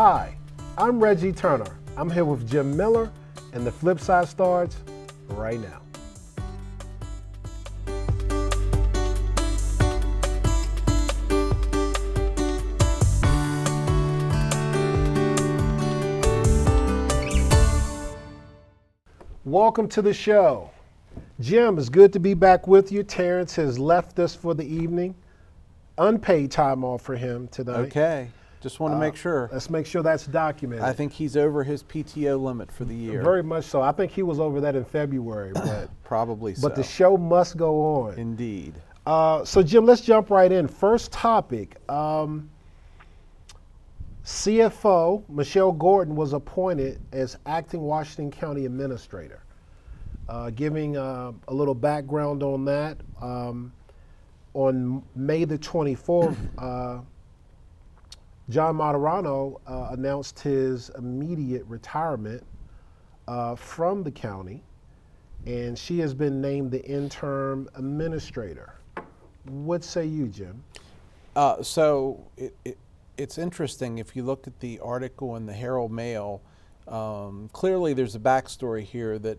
Hi, I'm Reggie Turner. I'm here with Jim Miller, and the FlipSide starts right now. Welcome to the show. Jim, it's good to be back with you. Terrence has left us for the evening. Unpaid time off for him tonight. Okay, just want to make sure. Let's make sure that's documented. I think he's over his PTO limit for the year. Very much so. I think he was over that in February, but probably so. But the show must go on. Indeed. So Jim, let's jump right in. First topic. CFO Michelle Gordon was appointed as acting Washington County Administrator. Giving a little background on that, on May the 24th, John Martirano announced his immediate retirement from the county, and she has been named the interim administrator. What say you, Jim? So it's interesting. If you look at the article in the Herald Mail, clearly there's a backstory here that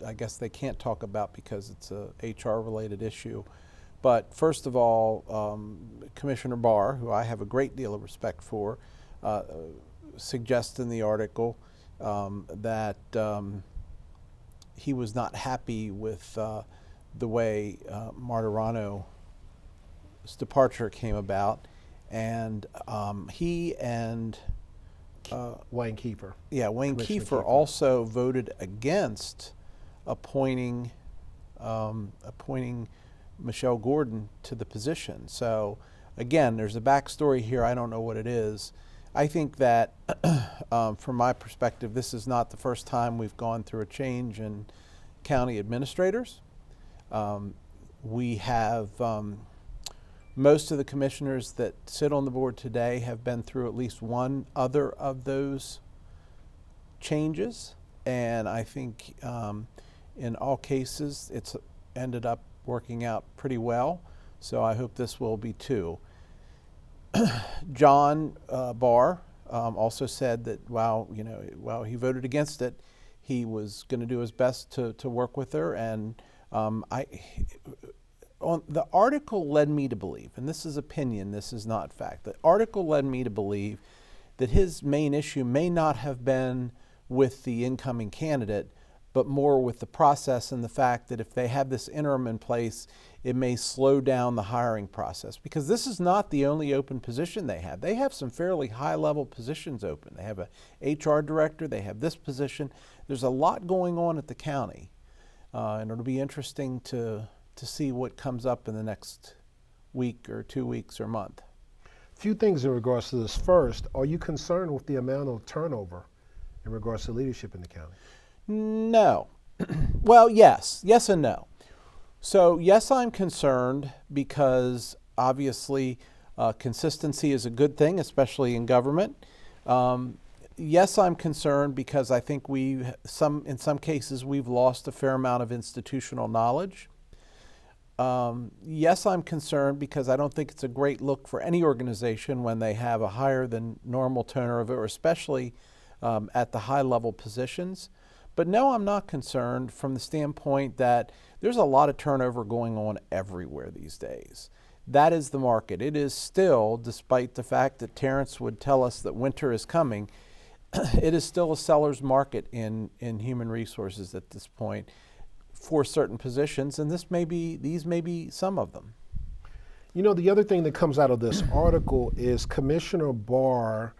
I guess they can't talk about because it's a HR related issue. But first of all, Commissioner Barr, who I have a great deal of respect for, suggests in the article that he was not happy with the way Martirano's departure came about, and he and Wayne Kiefer. Yeah, Wayne Kiefer also voted against appointing Michelle Gordon to the position. So again, there's a backstory here. I don't know what it is. I think that from my perspective, this is not the first time we've gone through a change in county administrators. We have most of the commissioners that sit on the board today have been through at least one other of those changes, and I think in all cases it's ended up working out pretty well, so I hope this will be too. John Barr also said that while he voted against it, he was going to do his best to work with her, and the article led me to believe, and this is opinion, this is not fact, the article led me to believe that his main issue may not have been with the incoming candidate, but more with the process and the fact that if they have this interim in place, it may slow down the hiring process. Because this is not the only open position they have. They have some fairly high-level positions open. They have a HR director, they have this position. There's a lot going on at the county, and it'll be interesting to see what comes up in the next week or 2 weeks or month. A few things in regards to this. First, are you concerned with the amount of turnover in regards to leadership in the county? No. Well, yes and no. So yes, I'm concerned because obviously consistency is a good thing, especially in government. Yes, I'm concerned because I think in some cases we've lost a fair amount of institutional knowledge. Yes, I'm concerned because I don't think it's a great look for any organization when they have a higher than normal turnover, especially at the high level positions. But no, I'm not concerned from the standpoint that there's a lot of turnover going on everywhere these days. That is the market. It is still, despite the fact that Terrence would tell us that winter is coming, it is still a seller's market in human resources at this point for certain positions, and these may be some of them. You know, the other thing that comes out of this article is Commissioner Barr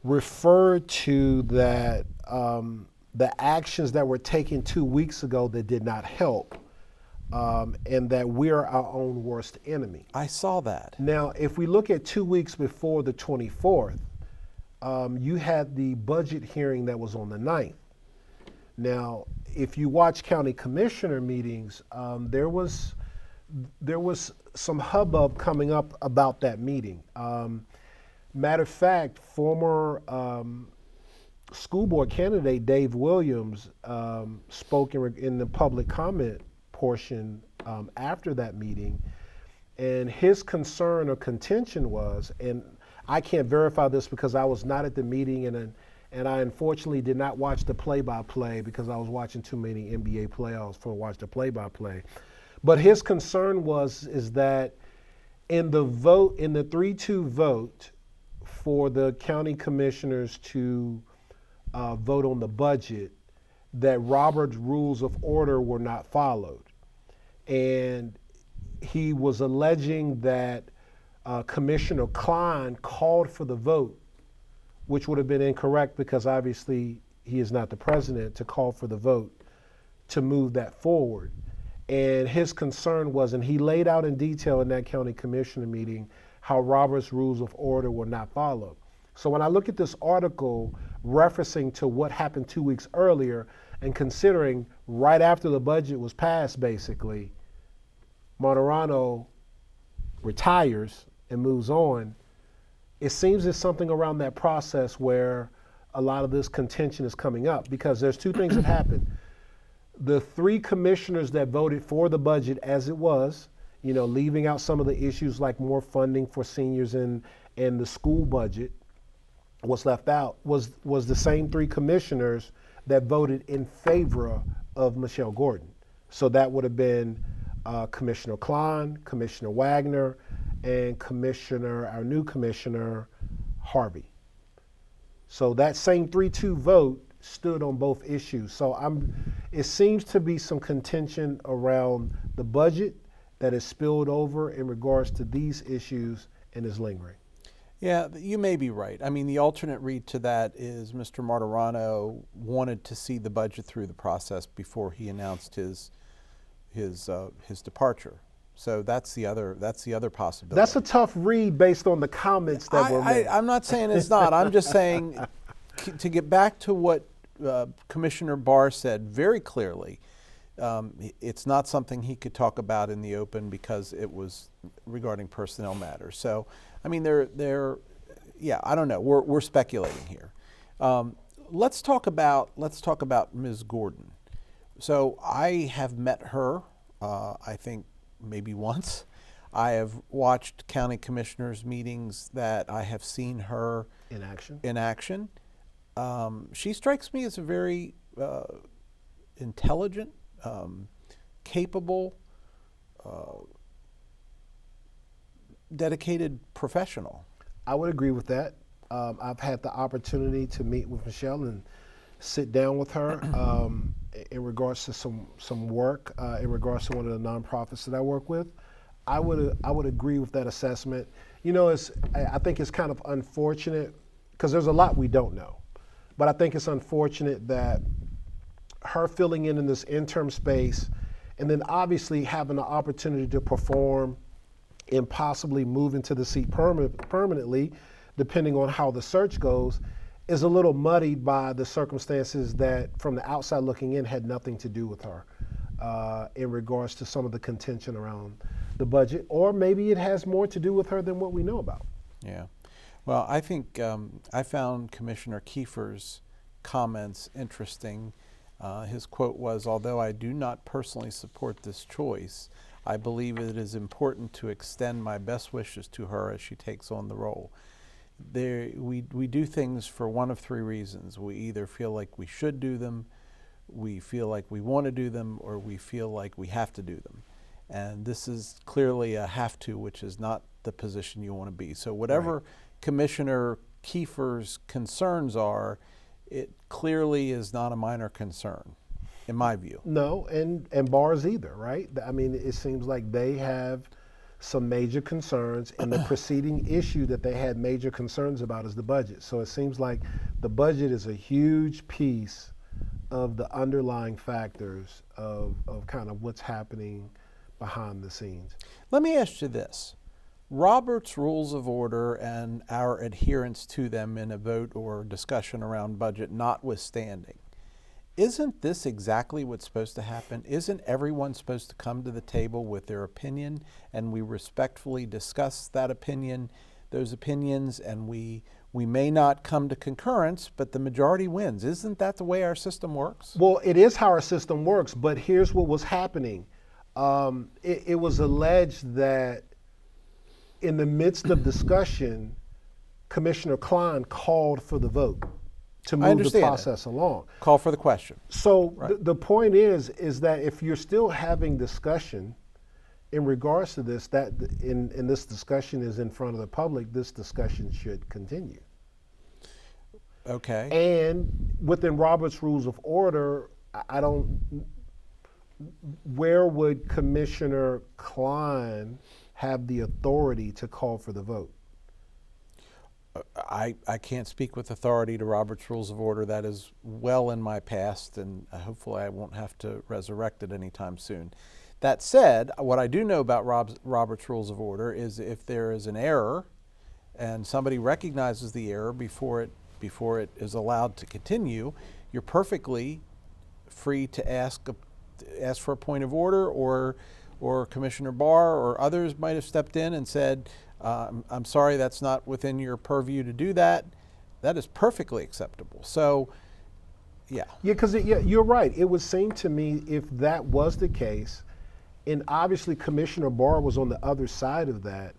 referred to that the actions that were taken 2 weeks ago that did not help, and that we're our own worst enemy. I saw that. Now, if we look at 2 weeks before the 24th, you had the budget hearing that was on the 9th. Now, if you watch county commissioner meetings, there was some hubbub coming up about that meeting. Matter of fact, former school board candidate Dave Williams spoke in the public comment portion after that meeting, and his concern or contention was, and I can't verify this because I was not at the meeting, and I unfortunately did not watch the play-by-play because I was watching too many NBA playoffs to watch the play-by-play. But his concern is that in the 3-2 vote for the county commissioners to vote on the budget, that Robert's rules of order were not followed. And he was alleging that Commissioner Klein called for the vote, which would have been incorrect because obviously he is not the president to call for the vote to move that forward. And his concern was, and he laid out in detail in that county commissioner meeting, how Robert's rules of order were not followed. So when I look at this article referencing to what happened 2 weeks earlier, and considering right after the budget was passed, basically, Martirano retires and moves on, it seems there's something around that process where a lot of this contention is coming up, because there's two things that happened. The 3 commissioners that voted for the budget as it was, leaving out some of the issues like more funding for seniors and the school budget, what's left out was the same 3 commissioners that voted in favor of Michelle Gordon. So that would have been Commissioner Klein, Commissioner Wagner, and our new commissioner, Harvey. So that same 3-2 vote stood on both issues. So it seems to be some contention around the budget that is spilled over in regards to these issues and is lingering. Yeah, you may be right. I mean, the alternate read to that is Mr. Martirano wanted to see the budget through the process before he announced his departure. So that's the other possibility. That's a tough read based on the comments that were made. I'm not saying it's not. I'm just saying to get back to what Commissioner Barr said very clearly. It's not something he could talk about in the open because it was regarding personnel matters. So, I mean, I don't know. We're speculating here. Let's talk about Ms. Gordon. So I have met her, I think maybe once. I have watched county commissioners meetings that I have seen her in action. She strikes me as a very intelligent, capable, dedicated professional. I would agree with that. I've had the opportunity to meet with Michelle and sit down with her in regards to some work in regards to one of the nonprofits that I work with. I would agree with that assessment. I think it's kind of unfortunate because there's a lot we don't know, but I think it's unfortunate that her filling in this interim space and then obviously having the opportunity to perform and possibly move into the seat permanently, depending on how the search goes, is a little muddied by the circumstances that, from the outside looking in, had nothing to do with her in regards to some of the contention around the budget, or maybe it has more to do with her than what we know about. Yeah. Well, I think I found Commissioner Kiefer's comments interesting. His quote was, "Although I do not personally support this choice, I believe it is important to extend my best wishes to her as she takes on the role." We do things for one of 3 reasons. We either feel like we should do them, we feel like we want to do them, or we feel like we have to do them. And this is clearly a have to, which is not the position you want to be. So whatever right. Commissioner Kiefer's concerns are, it clearly is not a minor concern, in my view. No, and Barr's either, right? I mean, it seems like they have some major concerns, and the preceding issue that they had major concerns about is the budget. So it seems like the budget is a huge piece of the underlying factors of kind of what's happening behind the scenes. Let me ask you this. Robert's Rules of Order and our adherence to them in a vote or discussion around budget notwithstanding, isn't this exactly what's supposed to happen? Isn't everyone supposed to come to the table with their opinion, and we respectfully discuss that opinion, those opinions, and we may not come to concurrence, but the majority wins? Isn't that the way our system works? Well, it is how our system works, but here's what was happening. It was alleged that in the midst of discussion, Commissioner Klein called for the vote to I move the understand it. process along. Call for the question. So Right. the point is that if you're still having discussion in regards to this, that in this discussion is in front of the public, this discussion should continue. Okay. And within Robert's Rules of Order, I don't. Where would Commissioner Klein have the authority to call for the vote? I can't speak with authority to Robert's Rules of Order. That is well in my past, and hopefully I won't have to resurrect it anytime soon. That said, what I do know about Robert's Rules of Order is if there is an error and somebody recognizes the error before it is allowed to continue, you're perfectly free to ask for a point of order, or Commissioner Barr or others might have stepped in and said, I'm sorry, that's not within your purview to do that. That is perfectly acceptable. So, yeah. Yeah, because you're right. It would seem to me if that was the case, and obviously Commissioner Barr was on the other side of that,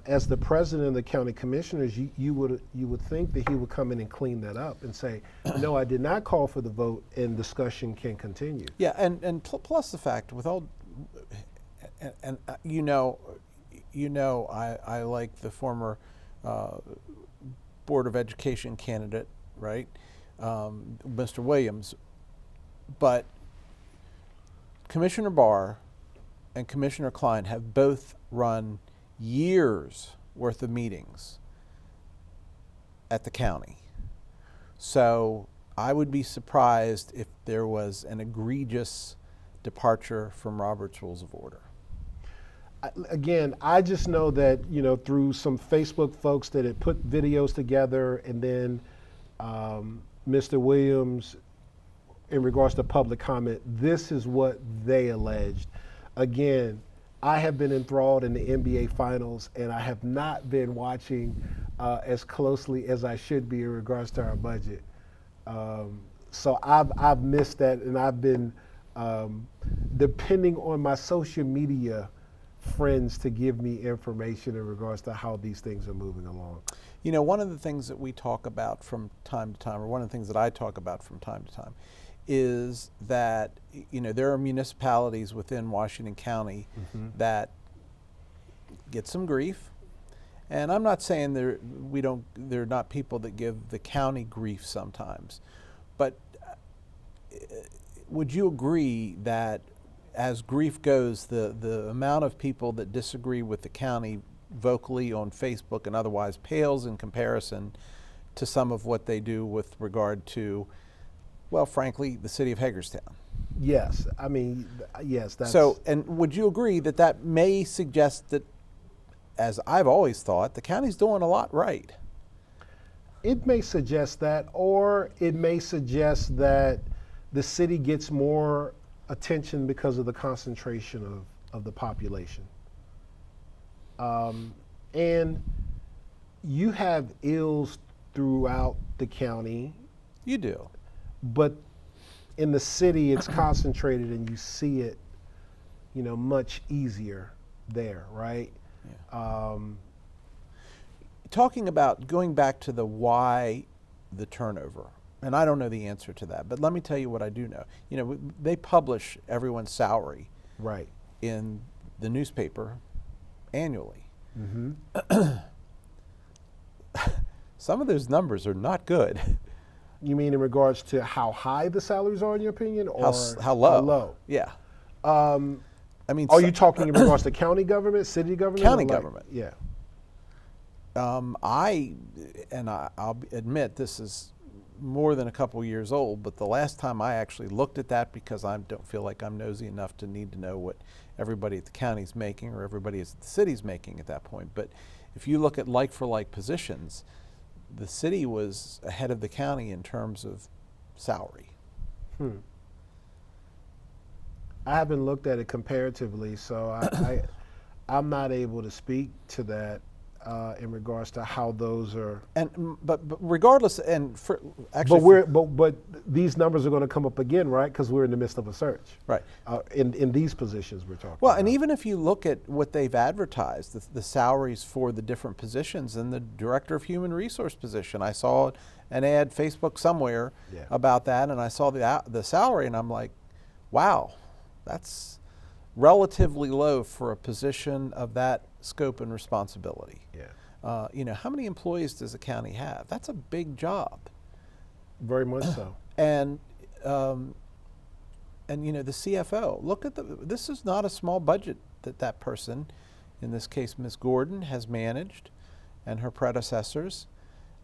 as the president of the county commissioners, you would think that he would come in and clean that up and say, no, I did not call for the vote, and discussion can continue. Yeah, and plus the fact with all, and I like the former Board of Education candidate, right, Mr. Williams, but Commissioner Barr and Commissioner Klein have both run years worth of meetings at the county. So I would be surprised if there was an egregious departure from Robert's Rules of Order. Again, I just know that, through some Facebook folks that had put videos together, and then Mr. Williams, in regards to public comment, this is what they alleged. Again, I have been enthralled in the NBA Finals, and I have not been watching as closely as I should be in regards to our budget. So I've missed that, and I've been depending on my social media friends to give me information in regards to how these things are moving along. One of the things that we talk about from time to time, or one of the things that I talk about from time to time, is that there are municipalities within Washington County that get some grief, and I'm not saying there are not people that give the county grief sometimes, but would you agree that as grief goes, the amount of people that disagree with the county vocally on Facebook and otherwise pales in comparison to some of what they do with regard to, well, frankly, the city of Hagerstown? Yes, yes. That's So, and would you agree that that may suggest that, as I've always thought, the county's doing a lot right? It may suggest that, or it may suggest that the city gets more attention because of the concentration of the population. And you have ills throughout the county. You do. But in the city, it's concentrated, and you see it, much easier there, right? Yeah. Talking about going back to the why the turnover, and I don't know the answer to that, but let me tell you what I do know. They publish everyone's salary Right. in the newspaper annually. Mm-hmm. Some of those numbers are not good. You mean in regards to how high the salaries are, in your opinion, or How low? How low? Yeah. I mean, Are you talking in regards to county government, city government? County or government. Yeah. I'll admit this is more than a couple years old, but the last time I actually looked at that, because I don't feel like I'm nosy enough to need to know what everybody at the county's making or everybody at the city's making at that point. But if you look at like-for-like positions, the city was ahead of the county in terms of salary. I haven't looked at it comparatively, so I'm not able to speak to that. in regards to how those are. But regardless, and for actually, But these numbers are going to come up again, right? Because we're in the midst of a search. right. In these positions we're talking Well, about. and even if you look at what they've advertised, the salaries for the different positions, and the director of human resource position, I saw an ad Facebook somewhere Yeah. about that, and I saw the salary, and I'm like, wow, that's relatively low for a position of that scope and responsibility. Yeah. You know, how many employees does a county have? That's a big job. Very much so. And you know, the CFO, look at this is not a small budget that person, in this case Ms. Gordon, has managed, and her predecessors.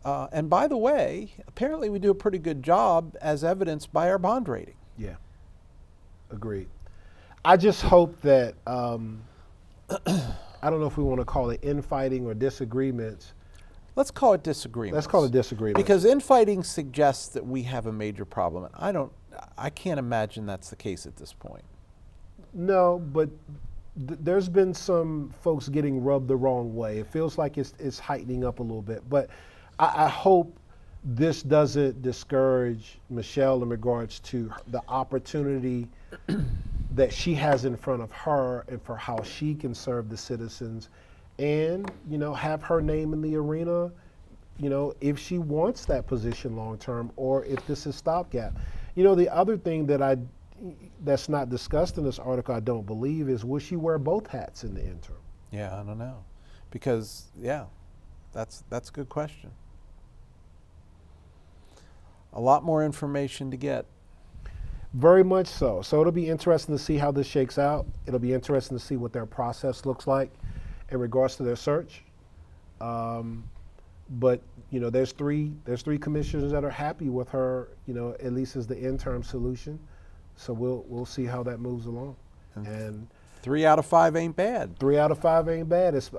And by the way, apparently we do a pretty good job, as evidenced by our bond rating. Yeah. Agreed. I just hope that, I don't know if we want to call it infighting or disagreements. Let's call it disagreement. Let's call it disagreements. Because infighting suggests that we have a major problem. And I can't imagine that's the case at this point. No, but there's been some folks getting rubbed the wrong way. It feels like it's heightening up a little bit. But I hope this doesn't discourage Michelle in regards to the opportunity that she has in front of her, and for how she can serve the citizens, and, you know, have her name in the arena, you know, if she wants that position long term, or if this is stopgap. You know, the other thing that's not discussed in this article, I don't believe, is will she wear both hats in the interim? Yeah, I don't know. Because, yeah, that's a good question. A lot more information to get. Very much so. So it'll be interesting to see how this shakes out. It'll be interesting to see what their process looks like in regards to their search. But, you know, there's three commissioners that are happy with her, you know, at least as the interim solution. So we'll see how that moves along. And 3 out of 5 ain't bad. 3 out of 5 ain't bad. It's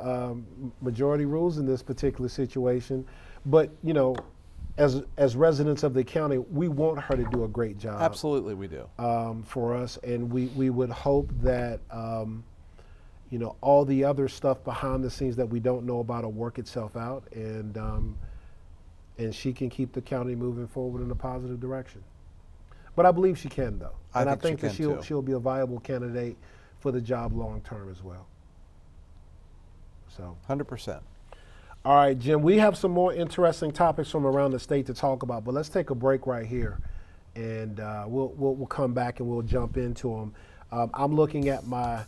majority rules in this particular situation. But, you know, as residents of the county, we want her to do a great job. Absolutely, we do. For us, and we would hope that you know, all the other stuff behind the scenes that we don't know about will work itself out, and she can keep the county moving forward in a positive direction. But I believe she can, though, and I think that she'll be a viable candidate for the job long term as well. So 100%. All right, Jim, we have some more interesting topics from around the state to talk about, but let's take a break right here, and we'll come back and we'll jump into them. I'm looking at my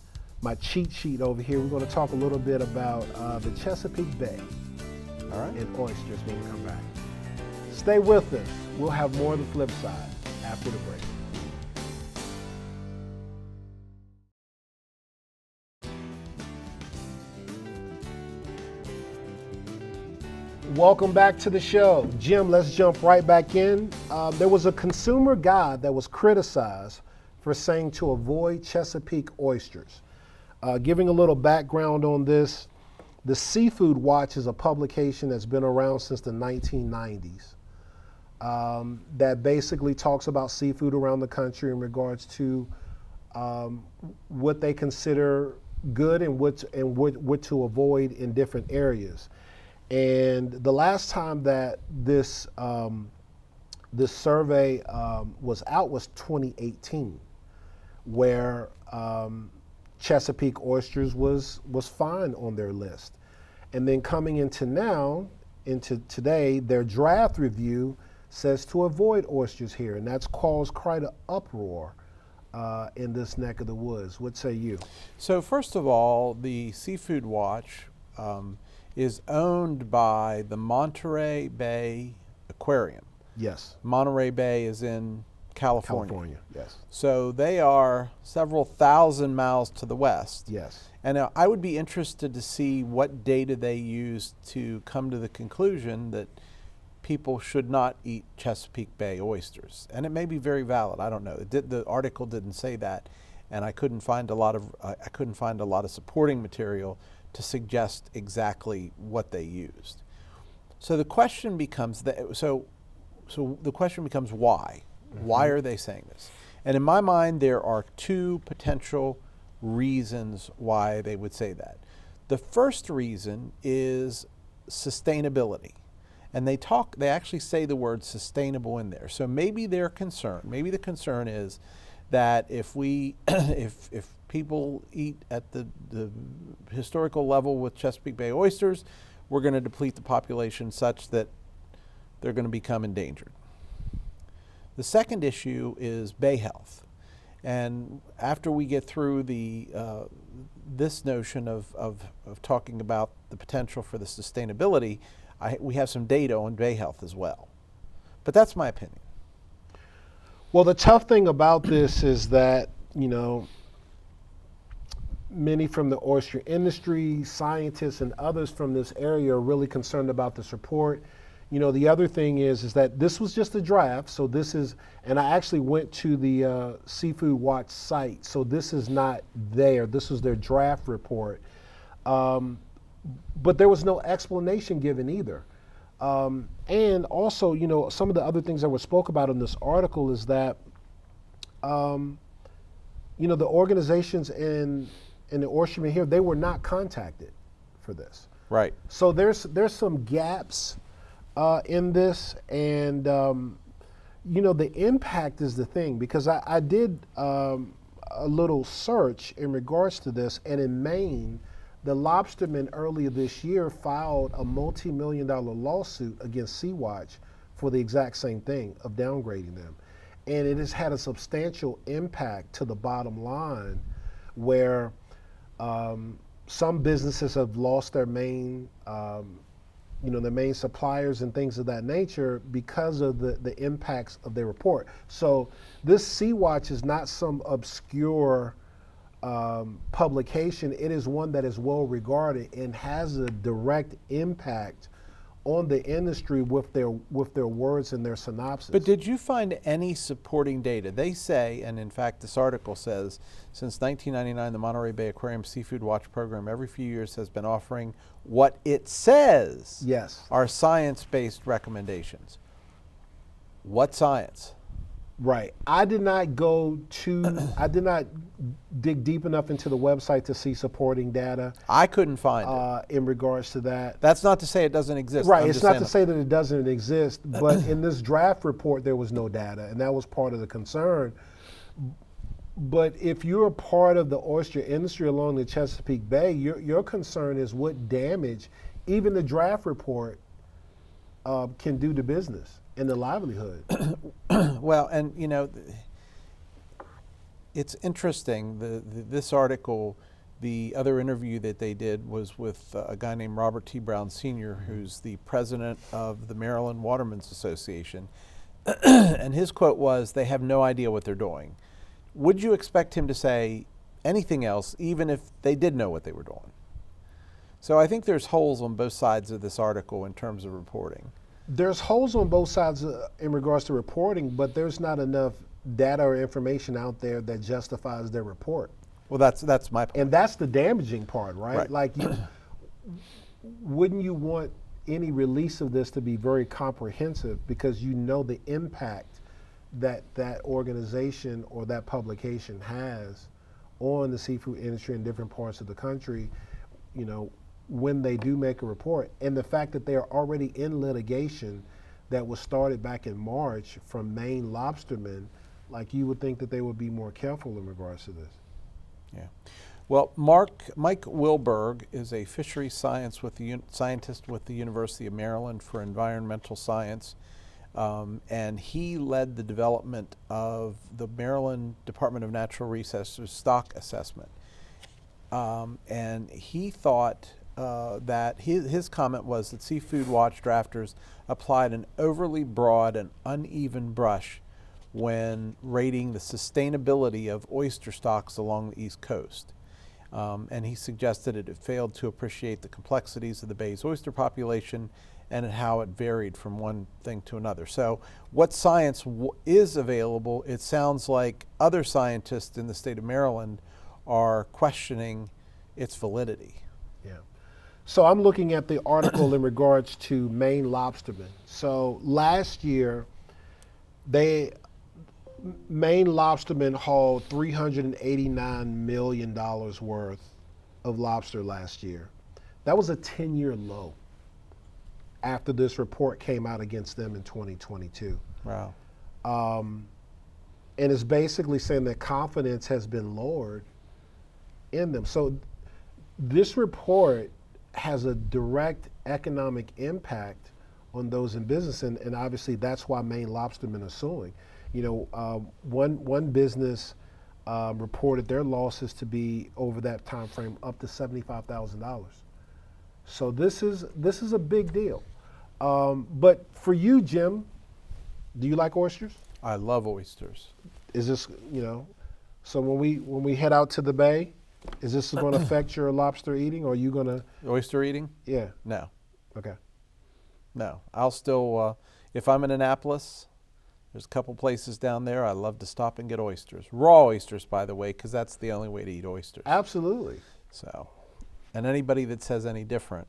cheat sheet over here. We're going to talk a little bit about the Chesapeake Bay, All right. and oysters when we come back. Stay with us. We'll have more of the flip side after the break. Welcome back to the show. Jim, let's jump right back in. There was a consumer guide that was criticized for saying to avoid Chesapeake oysters. Giving a little background on this, the Seafood Watch is a publication that's been around since the 1990s that basically talks about seafood around the country in regards to what they consider good and what to avoid in different areas. And the last time that this survey was out was 2018, where Chesapeake oysters was fine on their list. And then coming into today, their draft review says to avoid oysters here, and that's caused quite an uproar in this neck of the woods. What say you? So first of all, the Seafood Watch is owned by the Monterey Bay Aquarium. Yes. Monterey Bay is in California. California, yes. So they are several thousand miles to the west. Yes. And I would be interested to see what data they use to come to the conclusion that people should not eat Chesapeake Bay oysters. And it may be very valid. I don't know. The article didn't say that, and I couldn't find a lot of supporting material to suggest exactly what they used. So the question becomes the question becomes why? Mm-hmm. Why are they saying this? And in my mind, there are two potential reasons why they would say that. The first reason is sustainability. And they actually say the word sustainable in there. So maybe the concern is that if if people eat at the historical level with Chesapeake Bay oysters, we're going to deplete the population such that they're going to become endangered. The second issue is bay health. And after we get through this notion of talking about the potential for the sustainability, we have some data on bay health as well. But that's my opinion. Well, the tough thing about this is that, many from the oyster industry, scientists, and others from this area are really concerned about this report. The other thing is that this was just a draft, so this is, and I actually went to the Seafood Watch site, so this is not there. This was their draft report. But there was no explanation given either. And also, some of the other things that were spoke about in this article is that, the organizations in the oystermen here, they were not contacted for this. Right. So there's some gaps in this, and the impact is the thing, because I did a little search in regards to this, and in Maine, the lobstermen earlier this year filed a multi-million-dollar lawsuit against Sea-Watch for the exact same thing of downgrading them. And it has had a substantial impact to the bottom line, where some businesses have lost their main, their main suppliers and things of that nature because of the impacts of their report. So this Sea-Watch is not some obscure publication. It is one that is well regarded and has a direct impact on the industry with their words and their synopsis. But did you find any supporting data? They say, and in fact this article says, since 1999 the Monterey Bay Aquarium Seafood Watch program every few years has been offering what it says are science-based recommendations. What science? Right. I did not dig deep enough into the website to see supporting data. I couldn't find it. In regards to that. That's not to say it doesn't exist. Right. It's not to say that it doesn't exist, but in this draft report, there was no data, and that was part of the concern. But if you're a part of the oyster industry along the Chesapeake Bay, your concern is what damage even the draft report can do to business and the livelihood. Well, and it's interesting. This article, the other interview that they did was with a guy named Robert T. Brown Sr., who's the president of the Maryland Watermen's Association, and his quote was, "They have no idea what they're doing." Would you expect him to say anything else, even if they did know what they were doing? So I think there's holes on both sides of this article in terms of reporting. There's holes on both sides in regards to reporting, but there's not enough data or information out there that justifies their report. Well, that's my point. And that's the damaging part, right? Like, wouldn't you want any release of this to be very comprehensive, because the impact that that organization or that publication has on the seafood industry in different parts of the country, when they do make a report, and the fact that they are already in litigation that was started back in March from Maine lobstermen, like, you would think that they would be more careful in regards to this. Yeah. Well, Mike Wilberg is a fisheries scientist with the University of Maryland for environmental science, and he led the development of the Maryland Department of Natural Resources stock assessment. And he thought that his comment was that Seafood Watch drafters applied an overly broad and uneven brush when rating the sustainability of oyster stocks along the East Coast. And he suggested it failed to appreciate the complexities of the bay's oyster population and how it varied from one thing to another. So what science is available, it sounds like other scientists in the state of Maryland are questioning its validity. Yeah. So I'm looking at the article in regards to Maine lobstermen. So last year, Maine lobstermen hauled $389 million worth of lobster last year. That was a 10-year low after this report came out against them in 2022. Wow. And it's basically saying that confidence has been lowered in them. So this report has a direct economic impact on those in business, and obviously that's why Maine lobstermen are suing. You know, one business reported their losses to be over that time frame up to $75,000. So this is a big deal. But for you, Jim, do you like oysters? I love oysters. Is this, you know, so when we head out to the bay, is this going to affect your lobster eating, or are you going to? Oyster eating? Yeah. No. Okay. No. I'll still, if I'm in Annapolis, there's a couple places down there, I love to stop and get oysters. Raw oysters, by the way, because that's the only way to eat oysters. Absolutely. So, and anybody that says any different,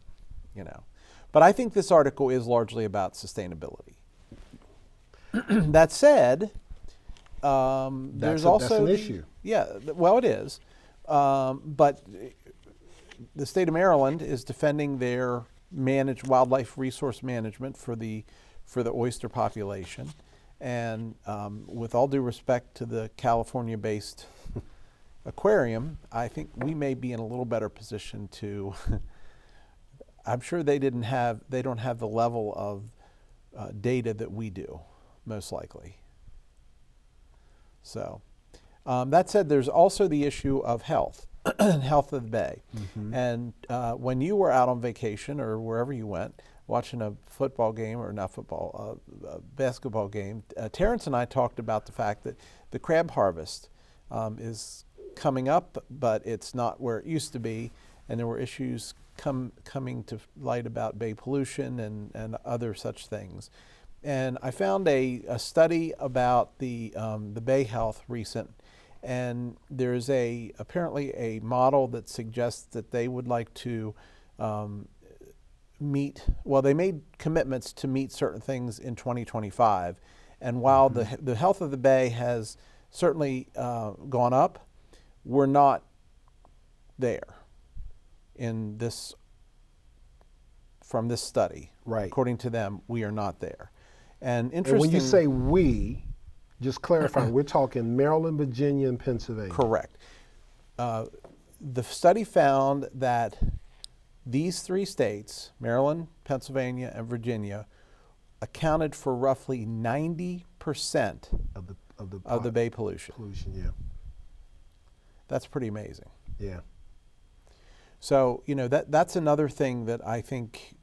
you know. But I think this article is largely about sustainability. That said, there's also that's an issue. Yeah, well, it is. But the state of Maryland is defending their managed wildlife resource management for the oyster population, and with all due respect to the California-based aquarium, I think we may be in a little better position to. I'm sure they don't have the level of data that we do, most likely. So, that said, there's also the issue of health, health of the bay. Mm-hmm. And when you were out on vacation or wherever you went, watching a football game, or not football, a basketball game, Terrence and I talked about the fact that the crab harvest is coming up, but it's not where it used to be, and there were issues coming to light about bay pollution and other such things. And I found a study about the bay health recent, and there's apparently a model that suggests that they would like to they made commitments to meet certain things in 2025. And while the health of the bay has certainly gone up, we're not there from this study. Right. According to them, we are not there. And interesting. And when you say we, just clarifying, we're talking Maryland, Virginia, and Pennsylvania. Correct. The study found that these three states, Maryland, Pennsylvania, and Virginia, accounted for roughly 90% of the bay pollution. Yeah. That's pretty amazing. Yeah. So, you know, that's another thing that I think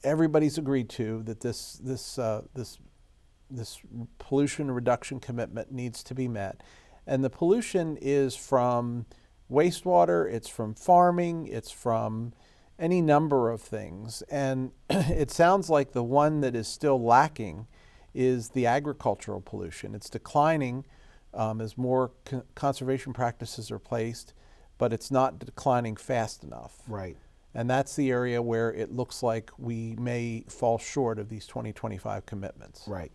everybody's agreed to, that this pollution reduction commitment needs to be met. And the pollution is from wastewater, it's from farming, it's from any number of things. And it sounds like the one that is still lacking is the agricultural pollution. It's declining as more conservation practices are placed, but it's not declining fast enough. Right. And that's the area where it looks like we may fall short of these 2025 commitments. Right.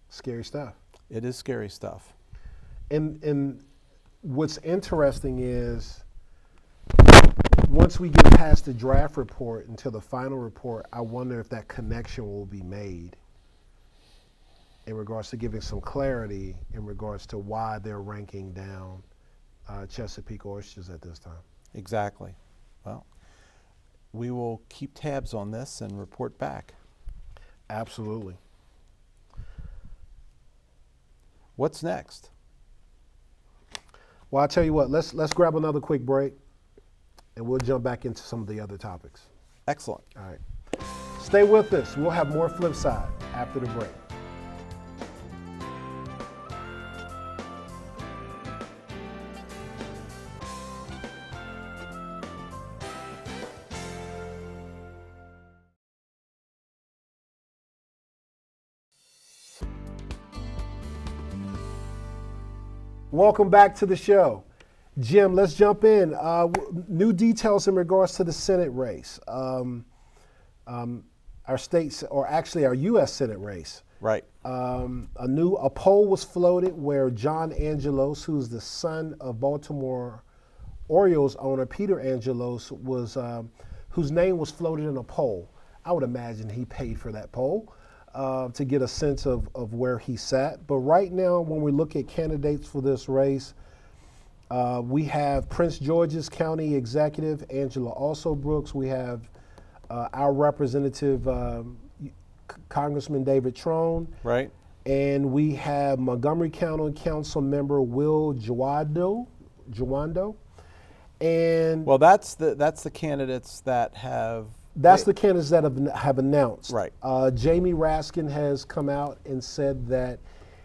Scary stuff. It is scary stuff. And what's interesting is once we get past the draft report until the final report, I wonder if that connection will be made in regards to giving some clarity in regards to why they're ranking down Chesapeake oysters at this time. Exactly. Well, we will keep tabs on this and report back. Absolutely. What's next? Well, I'll tell you what, let's grab another quick break and we'll jump back into some of the other topics. Excellent. All right. Stay with us. We'll have more FlipSide after the break. Welcome back to the show. Jim, let's jump in. New details in regards to the Senate race. Our state's, or actually our U.S. Senate race. Right. A poll was floated where John Angelos, who's the son of Baltimore Orioles owner Peter Angelos, whose name was floated in a poll. I would imagine he paid for that poll to get a sense of where he sat. But right now, when we look at candidates for this race, we have Prince George's County Executive Angela Alsobrooks. We have our representative Congressman David Trone. Right. And we have Montgomery County Council member Will Jawando. And Well, that's the candidates that have. that's the candidates that have announced. Right. Jamie Raskin has come out and said that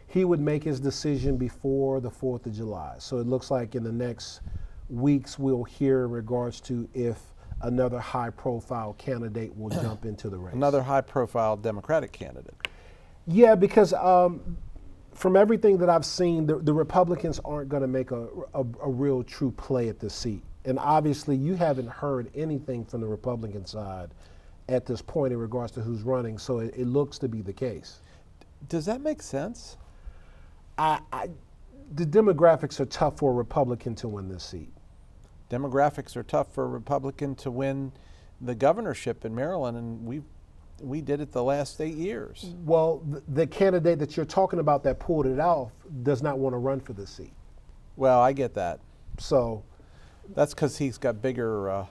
he would make his decision before the 4th of July. So it looks like in the next weeks we'll hear in regards to if another high-profile candidate will jump into the race. Another high-profile Democratic candidate. Yeah, because from everything that I've seen, the Republicans aren't going to make a real true play at this seat. And obviously, you haven't heard anything from the Republican side at this point in regards to who's running, so it looks to be the case. Does that make sense? The demographics are tough for a Republican to win this seat. Demographics are tough for a Republican to win the governorship in Maryland, and we did it the last 8 years. Well, the candidate that you're talking about that pulled it off does not want to run for this seat. Well, I get that. So That's because he's got bigger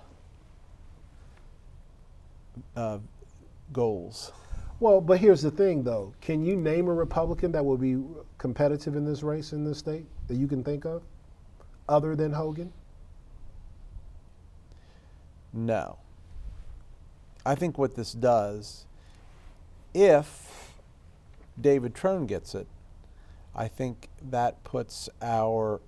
goals. well, but here's the thing, though. Can you name a Republican that will be competitive in this race in this state that you can think of, other than Hogan? No. I think what this does, if David Trone gets it, I think that puts our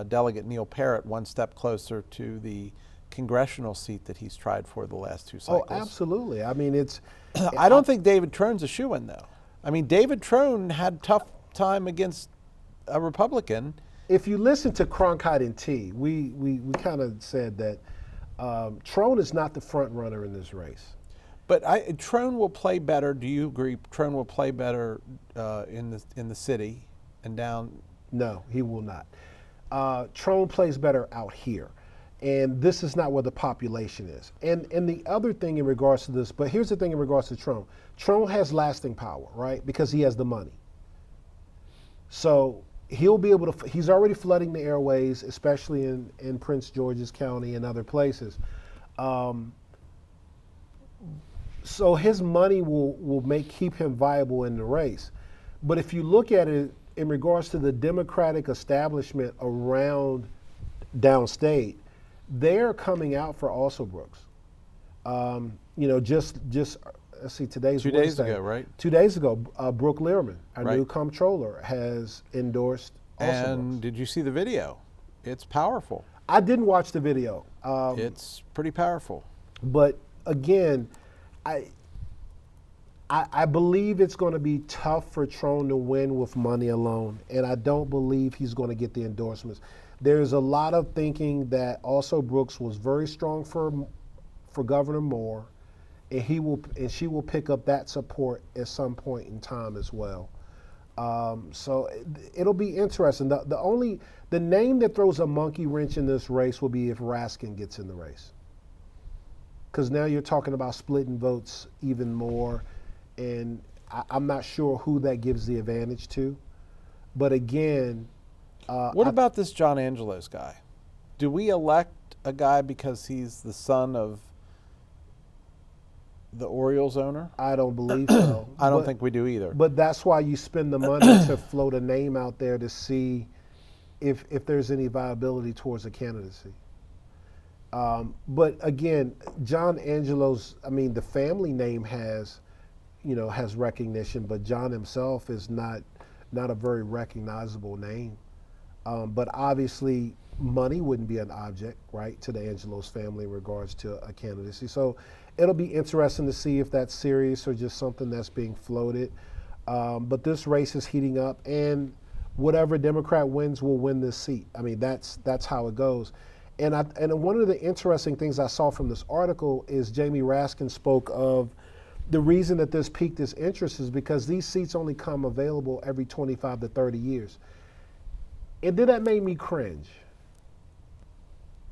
delegate Neil Parrott one step closer to the congressional seat that he's tried for the last 2 cycles. Oh, absolutely. I mean, it's. I don't think David Trone's a shoo-in, though. I mean, David Trone had a tough time against a Republican. If you listen to Cronkite and T, we kind of said that Trone is not the front runner in this race. But Trone will play better. Do you agree? Trone will play better in the city and down. No, he will not. Trone plays better out here. And this is not where the population is. And the other thing in regards to this, but here's the thing in regards to Trone. Trone has lasting power, right? Because he has the money. So he'll be able to, he's already flooding the airways, especially in Prince George's County and other places. So his money will keep him viable in the race. But if you look at it in regards to the Democratic establishment around downstate, they're coming out for Alsobrooks. Just let's see, today's 2 days ago, right? 2 days ago, Brooke Learman, our Right. new comptroller, has endorsed Alsobrooks. And did you see the video? It's powerful. I didn't watch the video. It's pretty powerful. But again, I believe it's going to be tough for Trone to win with money alone, and I don't believe he's going to get the endorsements. There's a lot of thinking that also Brooks was very strong for Governor Moore, and she will pick up that support at some point in time as well. So it'll be interesting. The name that throws a monkey wrench in this race will be if Raskin gets in the race, because now you're talking about splitting votes even more, and I'm not sure who that gives the advantage to. But again, What about this John Angelos guy? Do we elect a guy because he's the son of the Orioles owner? I don't believe so. I don't think we do either. But that's why you spend the money to float a name out there to see if there's any viability towards a candidacy. But again, John Angelos, I mean, the family name has recognition, but John himself is not a very recognizable name. But obviously, money wouldn't be an object, right, to the Angelos family in regards to a candidacy. So it'll be interesting to see if that's serious or just something that's being floated. But this race is heating up, and whatever Democrat wins will win this seat. I mean, that's how it goes. And one of the interesting things I saw from this article is Jamie Raskin spoke of the reason that this piqued his interest is because these seats only come available every 25 to 30 years. And then that made me cringe,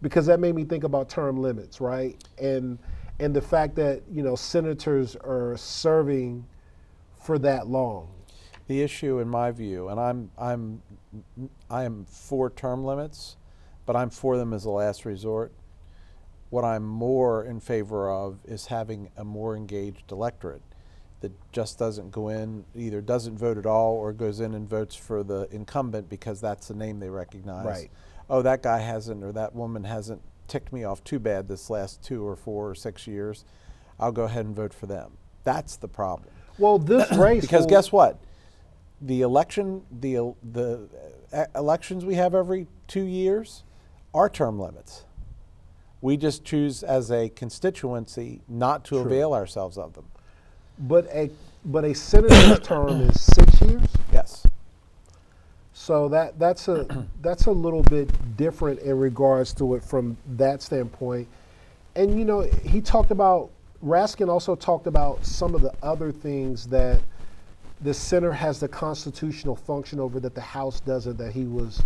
because that made me think about term limits, right? And the fact that, senators are serving for that long. The issue, in my view, and I am for term limits, but I'm for them as a last resort. What I'm more in favor of is having a more engaged electorate that just doesn't go in, either doesn't vote at all or goes in and votes for the incumbent because that's the name they recognize. Right. Oh, that guy hasn't, or that woman hasn't ticked me off too bad this last 2 or 4 or 6 years. I'll go ahead and vote for them. That's the problem. Well, this race Because guess what? The election, the elections we have every 2 years are term limits. We just choose as a constituency not to True. avail ourselves of them. But a senator's term is 6 years. Yes. So that's a little bit different in regards to it from that standpoint. And Raskin also talked about some of the other things that the Senate has the constitutional function over that the House doesn't, that he was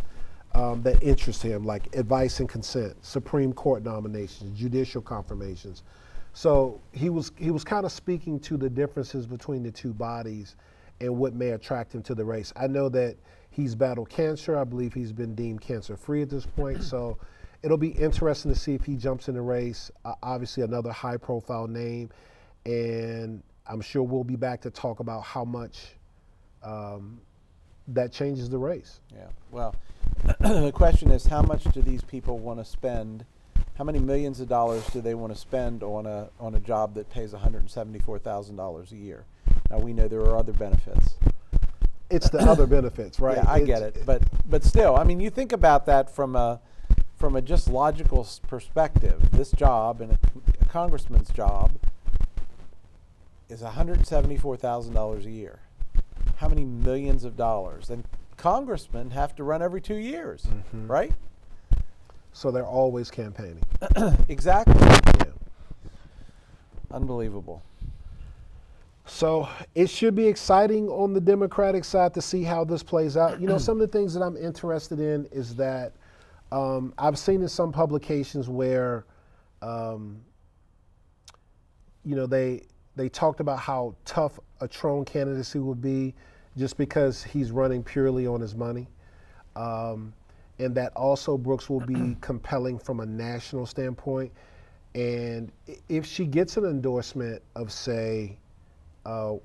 that interest him, like advice and consent, Supreme Court nominations, judicial confirmations. So he was kind of speaking to the differences between the two bodies and what may attract him to the race. I know that he's battled cancer. I believe he's been deemed cancer-free at this point. So it'll be interesting to see if he jumps in the race. Obviously, another high-profile name, and I'm sure we'll be back to talk about how much that changes the race. Yeah. Well, the question is, how much do these people want to spend? How many millions of dollars do they want to spend on a job that pays $174,000 a year? Now we know there are other benefits. It's the other benefits, right? Yeah, I get it, but still, I mean, you think about that from a just logical perspective. This job, and a congressman's job, is $174,000 a year. How many millions of dollars? And congressmen have to run every 2 years, right? So they're always campaigning. Exactly. Yeah. Unbelievable. So it should be exciting on the Democratic side to see how this plays out. Some of the things that I'm interested in is that I've seen in some publications where, they talked about how tough a Trone candidacy would be just because he's running purely on his money. And that also Brooks will be compelling from a national standpoint. And if she gets an endorsement of, say,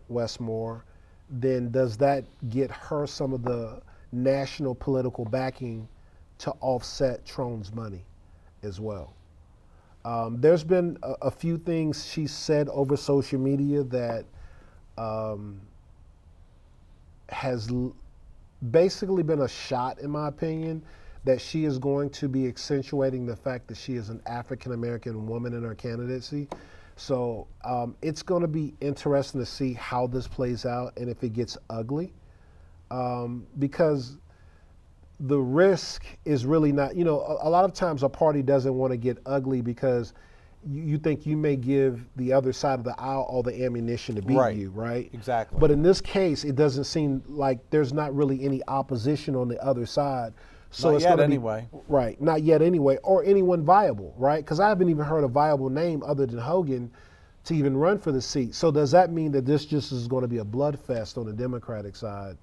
Westmore, then does that get her some of the national political backing to offset Trone's money as well? There's been a few things she said over social media that has basically been a shot, in my opinion, that she is going to be accentuating the fact that she is an African-American woman in her candidacy. So it's going to be interesting to see how this plays out and if it gets ugly, because the risk is really not, a lot of times a party doesn't want to get ugly because you think you may give the other side of the aisle all the ammunition to beat you, right? Exactly. But in this case, it doesn't seem like there's not really any opposition on the other side. So Not it's yet gonna anyway. Right, not yet anyway, or anyone viable, right? Because I haven't even heard a viable name other than Hogan to even run for the seat. So does that mean that this just is going to be a bloodfest on the Democratic side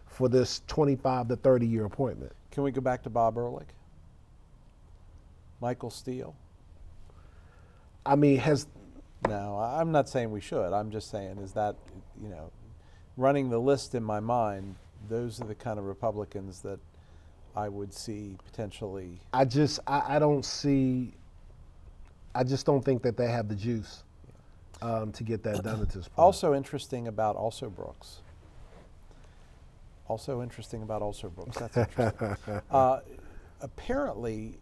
for this 25 to 30-year appointment? Can we go back to Bob Ehrlich? Michael Steele? I mean, No, I'm not saying we should. I'm just saying is that, running the list in my mind, those are the kind of Republicans that I would see potentially. I just don't think that they have the juice to get that done at this point. Also interesting about Brooks. That's interesting. Apparently,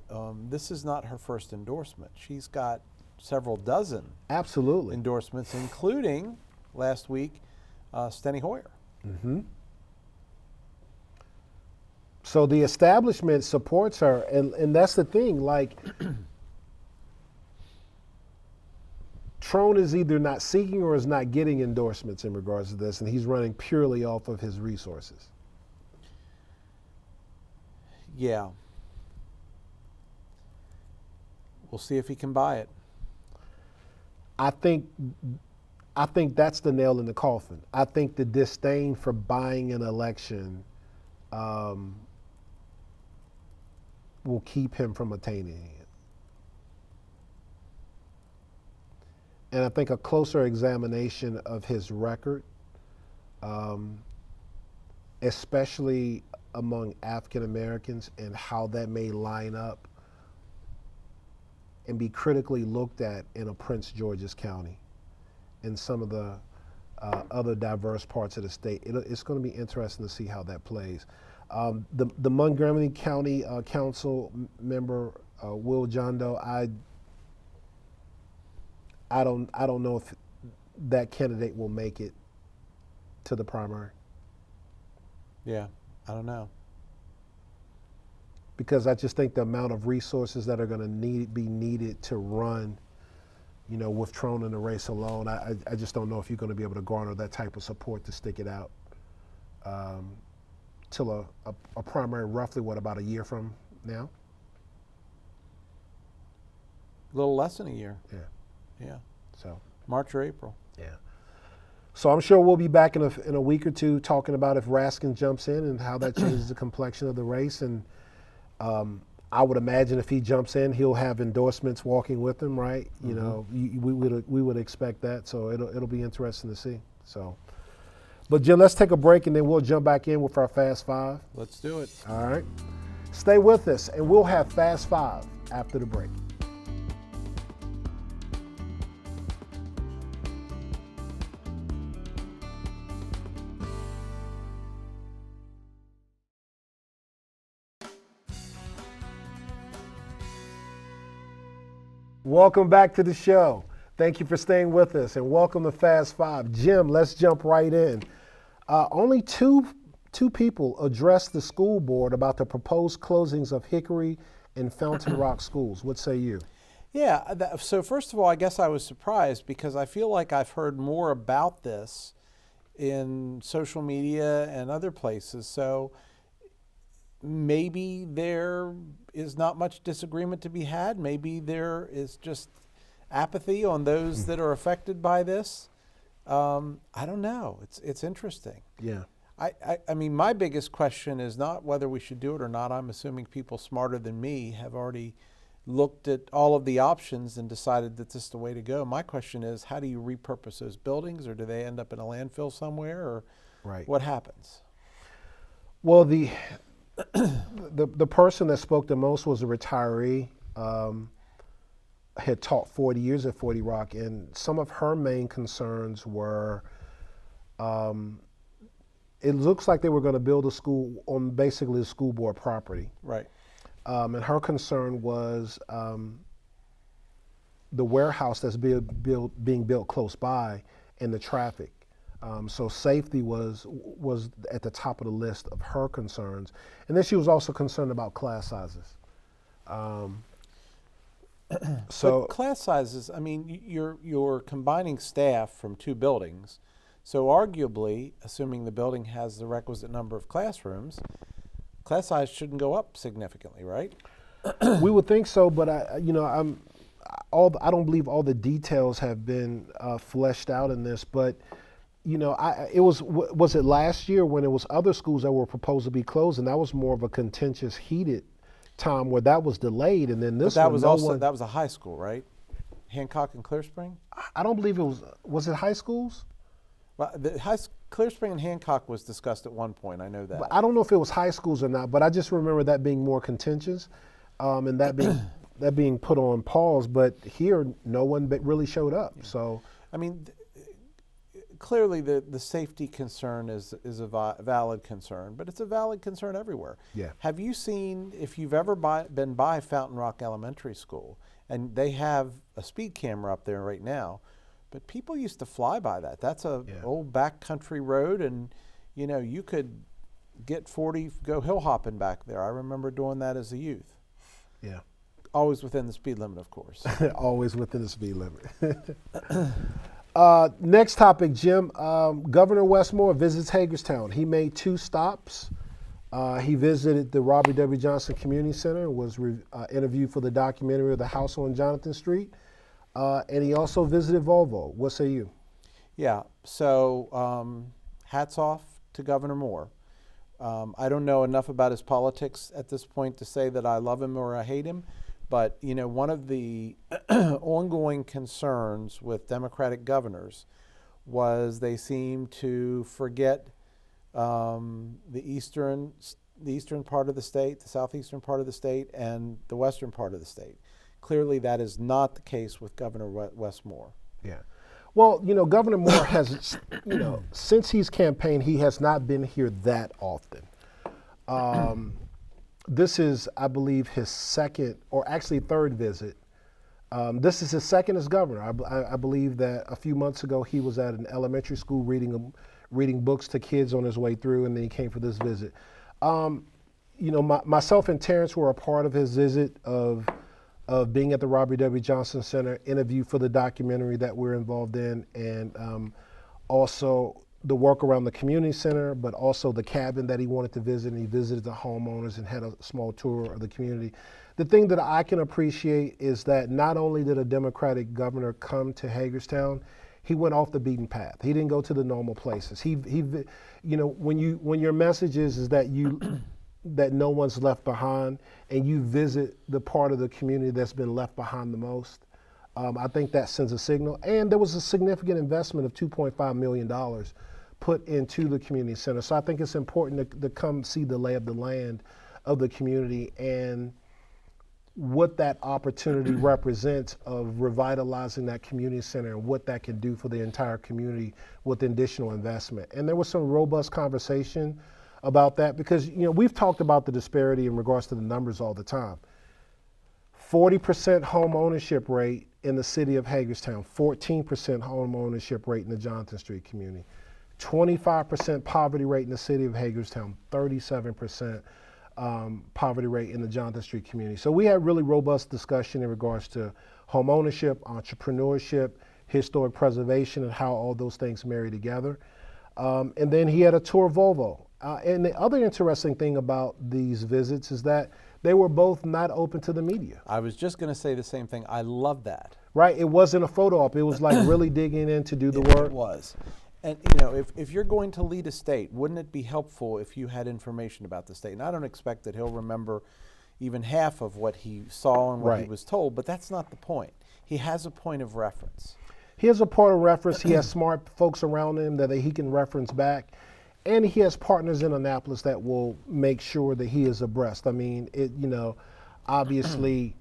this is not her first endorsement. She's got several dozen Absolutely. endorsements, including last week, Steny Hoyer. Mm-hmm. So the establishment supports her, and that's the thing. Like, Trone is either not seeking or is not getting endorsements in regards to this, and he's running purely off of his resources. Yeah. We'll see if he can buy it. I think that's the nail in the coffin. I think the disdain for buying an election will keep him from attaining it. And I think a closer examination of his record, especially among African Americans, and how that may line up and be critically looked at in a Prince George's County and some of the other diverse parts of the state. It's going to be interesting to see how that plays. The Montgomery County Council member, Will John Doe, I don't know if that candidate will make it to the primary. Yeah, I don't know. Because I just think the amount of resources that are going to be needed to run, with Trone in the race alone, I just don't know if you're going to be able to garner that type of support to stick it out till a primary, roughly, about a year from now? A little less than a year. Yeah. Yeah. So. March or April. Yeah. So I'm sure we'll be back in a week or two talking about if Raskin jumps in and how that changes the complexion of the race. And I would imagine if he jumps in, he'll have endorsements walking with him, right? Mm-hmm. We would expect that. So it'll be interesting to see. So, but Jim, let's take a break and then we'll jump back in with our Fast Five. Let's do it. All right. Stay with us, and we'll have Fast Five after the break. Welcome back to the show. Thank you for staying with us, and welcome to Fast Five. Jim, let's jump right in. Only two people addressed the school board about the proposed closings of Hickory and Fountain Rock schools. What say you? Yeah, so first of all, I guess I was surprised because I feel like I've heard more about this in social media and other places. So maybe there is not much disagreement to be had. Maybe there is just apathy on those that are affected by this. I don't know. It's interesting. Yeah. I mean, my biggest question is not whether we should do it or not. I'm assuming people smarter than me have already looked at all of the options and decided that this is the way to go. My question is, how do you repurpose those buildings, or do they end up in a landfill somewhere, or Right. what happens? Well, the person that spoke the most was a retiree, had taught 40 years at 40 Rock, and some of her main concerns were, it looks like they were going to build a school on basically the school board property. Right. And her concern was the warehouse that's being built close by and the traffic. So safety was at the top of the list of her concerns. And then she was also concerned about class sizes. But class sizes, I mean, you're combining staff from two buildings. So arguably, assuming the building has the requisite number of classrooms, class size shouldn't go up significantly, right? We would think so, but I don't believe all the details have been fleshed out in this. But was it last year when it was other schools that were proposed to be closed, and that was more of a contentious, heated time where that was delayed, and then this But that one, that was a high school, right? Hancock and Clear Spring. I don't believe it was. Was it high schools? Well, Clear Spring and Hancock was discussed at one point. I know that. But I don't know if it was high schools or not. But I just remember that being more contentious, and that being put on pause. But here, no one really showed up. Yeah. So I mean, clearly the safety concern is a valid concern, but it's a valid concern everywhere. Yeah. Have you seen, if you've ever been by Fountain Rock Elementary School, and they have a speed camera up there right now, but people used to fly by that. That's a old backcountry road, and you could get 40, go hill hopping back there. I remember doing that as a youth. Yeah. Always within the speed limit, of course. Always within the speed limit. Next topic, Jim. Governor Westmore visits Hagerstown. He made 2 stops. He visited the Robert W. Johnson Community Center, was interviewed for the documentary of the house on Jonathan Street, and he also visited Volvo. What say you? Yeah, so hats off to Governor Moore. I don't know enough about his politics at this point to say that I love him or I hate him, but you know, one of the ongoing concerns with Democratic governors was they seem to forget the eastern part of the state, the southeastern part of the state, and the western part of the state. Clearly, that is not the case with Governor Westmore. Yeah. Well, you know, Governor Moore has, you know, since he's campaigned, he has not been here that often. This is, I believe, his second or actually third visit. This is his second as governor. I believe that a few months ago he was at an elementary school reading books to kids on his way through, and then he came for this visit. You know, myself and Terrence were a part of his visit of being at the Robert W. Johnson Center, interview for the documentary that we're involved in, and also the work around the community center, but also the cabin that he wanted to visit. And he visited the homeowners and had a small tour of the community. The thing that I can appreciate is that not only did a Democratic governor come to Hagerstown, he went off the beaten path. He didn't go to the normal places. You know, when your message is that that no one's left behind, and you visit the part of the community that's been left behind the most, I think that sends a signal. And there was a significant investment of $2.5 million put into the community center. So I think it's important to come see the lay of the land of the community and what that opportunity represents of revitalizing that community center and what that can do for the entire community with additional investment. And there was some robust conversation about that because, you know, we've talked about the disparity in regards to the numbers all the time. 40% home ownership rate in the city of Hagerstown, 14% home ownership rate in the Jonathan Street community, 25% poverty rate in the city of Hagerstown, 37% poverty rate in the Jonathan Street community. So we had really robust discussion in regards to home ownership, entrepreneurship, historic preservation, and how all those things marry together. And then he had a tour of Volvo. And the other interesting thing about these visits is that they were both not open to the media. I was just going to say the same thing. I love that. Right? It wasn't a photo op. It was like really digging in to do the work. It was. And, you know, if you're going to lead a state, wouldn't it be helpful if you had information about the state? And I don't expect that he'll remember even half of what he saw and what he was told, but that's not the point. He has a point of reference. He has a point of reference. He has smart folks around him that he can reference back. And he has partners in Annapolis that will make sure that he is abreast. I mean, you know, obviously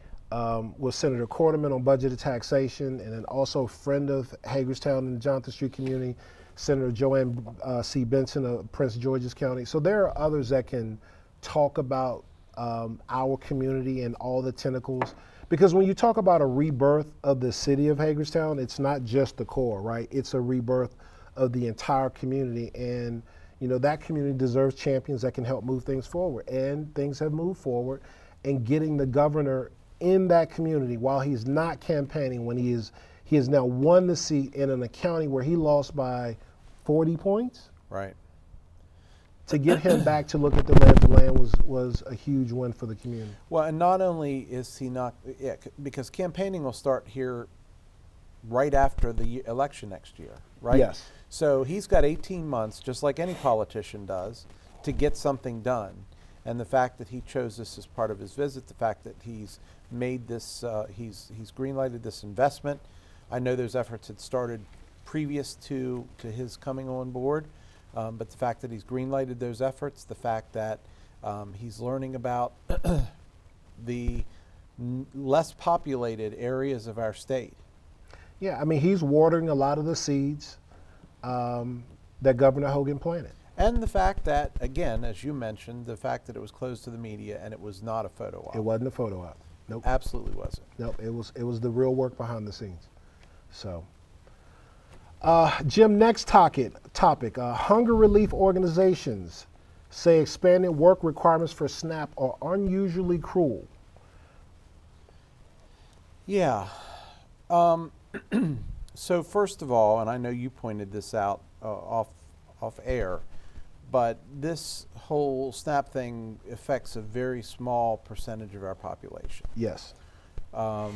with Senator Quarterman on budgeted taxation, and then also a friend of Hagerstown and the Jonathan Street community, Senator Joanne C. Benson of Prince George's County. So there are others that can talk about our community and all the tentacles. Because when you talk about a rebirth of the city of Hagerstown, it's not just the core, right? It's a rebirth of the entire community. And you know, that community deserves champions that can help move things forward. And things have moved forward. And getting the governor in that community while he's not campaigning, when he has now won the seat in a county where he lost by 40 points. Right. To get him back to look at the lay of the land was a huge win for the community. Well, and not only is he not, because campaigning will start here right after the election next year, right? Yes. So he's got 18 months, just like any politician does, to get something done. And the fact that he chose this as part of his visit, the fact that he's made this, he's greenlighted this investment. I know those efforts had started previous to his coming on board, but the fact that he's greenlighted those efforts, the fact that he's learning about the less populated areas of our state. Yeah, I mean, he's watering a lot of the seeds that Governor Hogan planted. And the fact that, again, as you mentioned, the fact that it was closed to the media and it was not a photo op. It wasn't a photo op. Nope. Absolutely wasn't. Nope. It was the real work behind the scenes. So, Jim, next topic. Hunger relief organizations say expanded work requirements for SNAP are unusually cruel. Yeah. Um, so first of all, and I know you pointed this out off air, but this whole SNAP thing affects a very small percentage of our population. Yes. But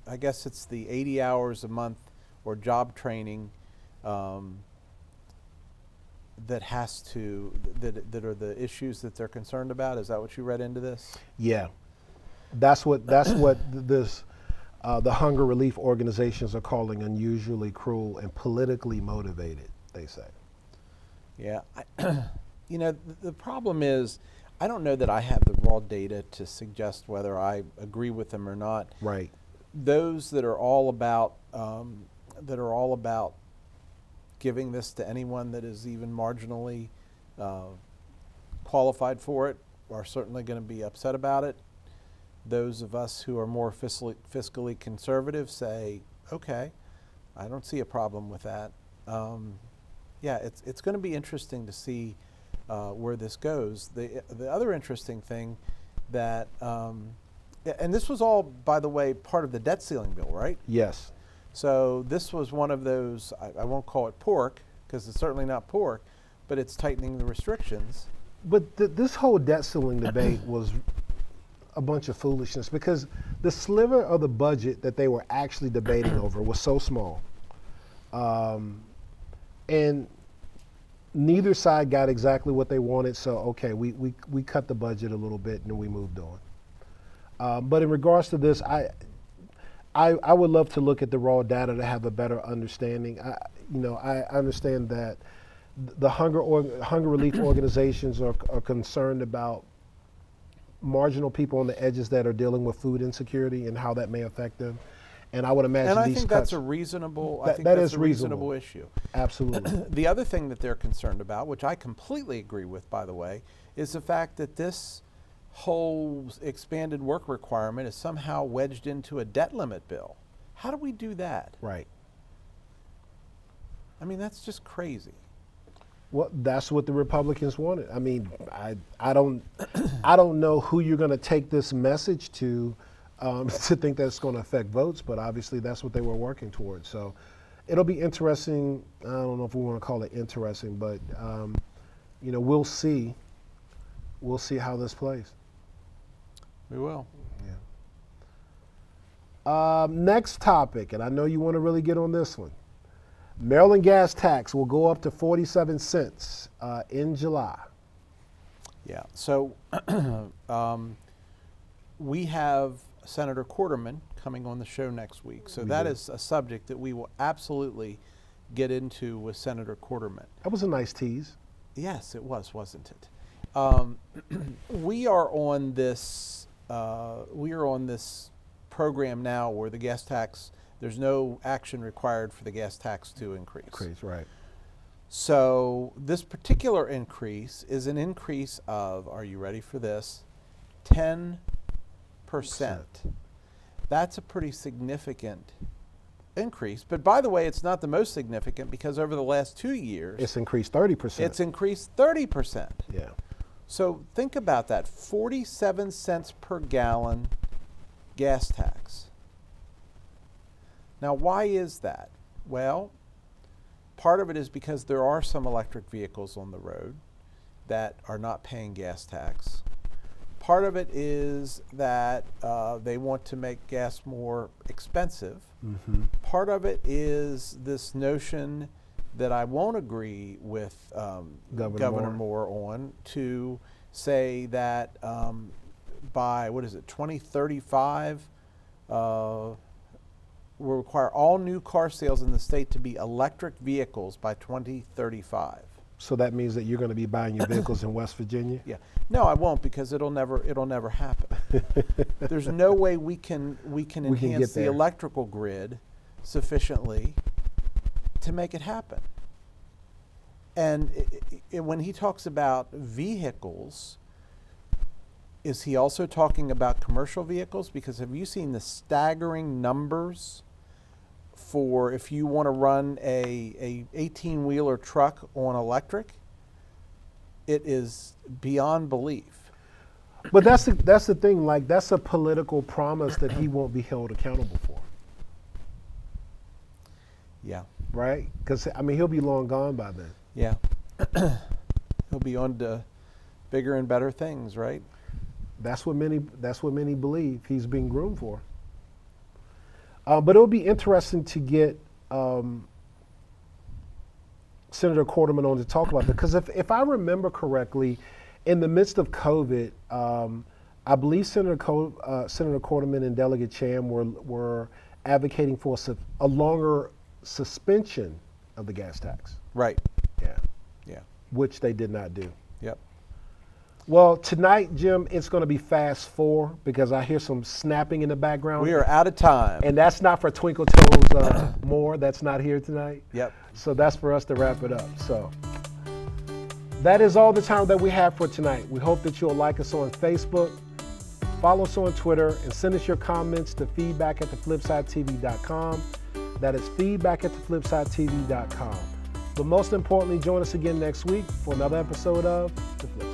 I guess it's the 80 hours a month or job training that are the issues that they're concerned about. Is that what you read into this? Yeah. This the hunger relief organizations are calling unusually cruel and politically motivated, they say. Yeah. The problem is, I don't know that I have the raw data to suggest whether I agree with them or not. Right. Those that are all about giving this to anyone that is even marginally qualified for it are certainly going to be upset about it. Those of us who are more fiscally conservative say, okay, I don't see a problem with that. Yeah, it's going to be interesting to see where this goes. The other interesting thing that, and this was all, by the way, part of the debt ceiling bill, right? Yes. So this was one of those, I won't call it pork, because it's certainly not pork, but it's tightening the restrictions. But this whole debt ceiling debate was a bunch of foolishness because the sliver of the budget that they were actually debating over was so small. And neither side got exactly what they wanted, so okay, we cut the budget a little bit and we moved on. But in regards to this, I would love to look at the raw data to have a better understanding. I understand that the hunger relief organizations are concerned about marginal people on the edges that are dealing with food insecurity and how that may affect them. And I would imagine and I these think cuts, that's a reasonable. I think that that's is a reasonable issue. Absolutely. The other thing that they're concerned about, which I completely agree with, by the way, is the fact that this whole expanded work requirement is somehow wedged into a debt limit bill. How do we do that? Right. I mean, that's just crazy. Well, that's what the Republicans wanted. I mean, I don't know who you're going to take this message to think that's going to affect votes, but obviously that's what they were working towards. So it'll be interesting. I don't know if we want to call it interesting, but we'll see. We'll see how this plays. We will. Yeah. Next topic, and I know you want to really get on this one. Maryland gas tax will go up to 47 cents in July. Yeah. So we have Senator Quarterman coming on the show next week. So that is a subject that we will absolutely get into with Senator Quarterman. That was a nice tease. Yes, it was, wasn't it? We are on this. We are on this program now where the gas tax. There's no action required for the gas tax to increase. Right. So this particular increase is an increase of, are you ready for this? 10%. That's a pretty significant increase. But by the way, it's not the most significant because over the last 2 years, it's increased 30%. It's increased 30%. Yeah. So think about that, 47 cents per gallon gas tax. Now, why is that? Well, part of it is because there are some electric vehicles on the road that are not paying gas tax. Part of it is that they want to make gas more expensive. Mm-hmm. Part of it is this notion that I won't agree with Governor Moore on, to say that by, 2035, will require all new car sales in the state to be electric vehicles by 2035. So that means that you're going to be buying your vehicles in West Virginia? Yeah. No, I won't, because it'll never happen. There's no way we can enhance the electrical grid sufficiently to make it happen. And when he talks about vehicles, is he also talking about commercial vehicles? Because have you seen the staggering numbers for if you want to run a 18-wheeler truck on electric? It is beyond belief. But that's the thing. Like, that's a political promise that he won't be held accountable for, Yeah. right? Because I mean, he'll be long gone by then. Yeah. He'll be on to bigger and better things, right? That's what many believe he's being groomed for. But it'll be interesting to get Senator Quarterman on to talk about that, because if I remember correctly, in the midst of COVID, I believe Senator Quarterman and Delegate Chan were advocating for a longer suspension of the gas tax. Right. Yeah. Yeah. Which they did not do. Yep. Well, tonight, Jim, it's going to be fast 4 because I hear some snapping in the background. We are out of time. And that's not for Twinkle Toes Moore. That's not here tonight. Yep. So that's for us to wrap it up. So that is all the time that we have for tonight. We hope that you'll like us on Facebook, follow us on Twitter, and send us your comments to feedback@theflipsidetv.com. That is feedback@theflipsidetv.com. But most importantly, join us again next week for another episode of The Flip Side.